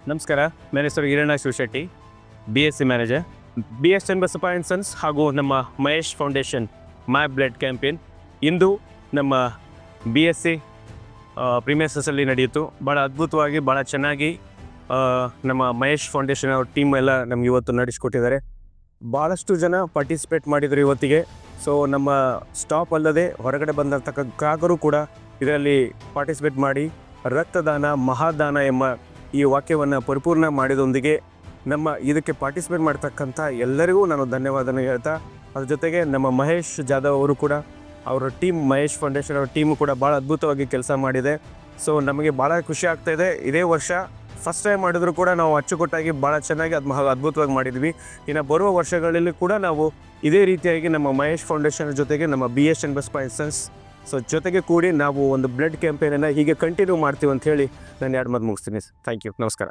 ನಮಸ್ಕಾರ, ನನ್ನ ಹೆಸರು Hiranna Shivashetti, BSc manager, BS Channabasappa and sons ಹಾಗೂ ನಮ್ಮ Mahesh foundation my blood campaign ಇಂದು ನಮ್ಮ BSc ಪ್ರೀಮಿಯರ್ಸಲ್ಲಿ ನಡೆಯಿತು. ಭಾಳ ಅದ್ಭುತವಾಗಿ, ಭಾಳ ಚೆನ್ನಾಗಿ ನಮ್ಮ ಮಹೇಶ್ ಫೌಂಡೇಶನ್ ಅವ್ರ ಟೀಮ್ ಎಲ್ಲ ನಮ್ಗೆ ಇವತ್ತು ನಡೆಸಿಕೊಟ್ಟಿದ್ದಾರೆ. ಭಾಳಷ್ಟು ಜನ ಪಾರ್ಟಿಸಿಪೇಟ್ ಮಾಡಿದರು ಇವತ್ತಿಗೆ. ಸೊ ನಮ್ಮ ಸ್ಟಾಪ್ ಅಲ್ಲದೆ ಹೊರಗಡೆ ಬಂದಂಥ ಗ್ರಾಹಕರು ಕೂಡ ಇದರಲ್ಲಿ ಪಾರ್ಟಿಸಿಪೇಟ್ ಮಾಡಿ ರಕ್ತದಾನ ಮಹಾದಾನ ಎಂಬ ಈ ವಾಕ್ಯವನ್ನು ಪರಿಪೂರ್ಣ ಮಾಡಿದೊಂದಿಗೆ ನಮ್ಮ ಇದಕ್ಕೆ ಪಾರ್ಟಿಸಿಪೇಟ್ ಮಾಡ್ತಕ್ಕಂಥ ಎಲ್ಲರಿಗೂ ನಾನು ಧನ್ಯವಾದನ ಹೇಳ್ತಾ, ಅದ್ರ ಜೊತೆಗೆ ನಮ್ಮ ಮಹೇಶ್ ಜಾಧವ್ ಅವರು ಕೂಡ, ಅವರ ಟೀಮ್ ಮಹೇಶ್ ಫೌಂಡೇಶನ್ ಅವರ ಟೀಮು ಕೂಡ ಭಾಳ ಅದ್ಭುತವಾಗಿ ಕೆಲಸ ಮಾಡಿದೆ. ಸೊ ನಮಗೆ ಭಾಳ ಖುಷಿ ಆಗ್ತಾಯಿದೆ. ಇದೇ ವರ್ಷ ಫಸ್ಟ್ ಟೈಮ್ ಮಾಡಿದ್ರು ಕೂಡ ನಾವು ಅಚ್ಚುಕಟ್ಟಾಗಿ ಭಾಳ ಚೆನ್ನಾಗಿ ಅದ್ಭುತವಾಗಿ ಮಾಡಿದ್ವಿ. ಇನ್ನು ಬರುವ ವರ್ಷಗಳಲ್ಲಿ ಕೂಡ ನಾವು ಇದೇ ರೀತಿಯಾಗಿ ನಮ್ಮ ಮಹೇಶ್ ಫೌಂಡೇಶನ್ ಜೊತೆಗೆ ನಮ್ಮ BS ಚನ್ನಬಸಪ್ಪ ಆ್ಯಂಡ್ ಸನ್ಸ್ ಜೊತೆಗೆ ಕೂಡಿ ನಾವು ಒಂದು ಬ್ಲಡ್ ಕ್ಯಾಂಪೇನನ್ನು ಹೀಗೆ ಕಂಟಿನ್ಯೂ ಮಾಡ್ತೀವಿ ಅಂತ ಹೇಳಿ ನಾನು 2 ಮಾತು ಮುಗಿಸ್ತೀನಿ. ಥ್ಯಾಂಕ್ ಯು, ನಮಸ್ಕಾರ.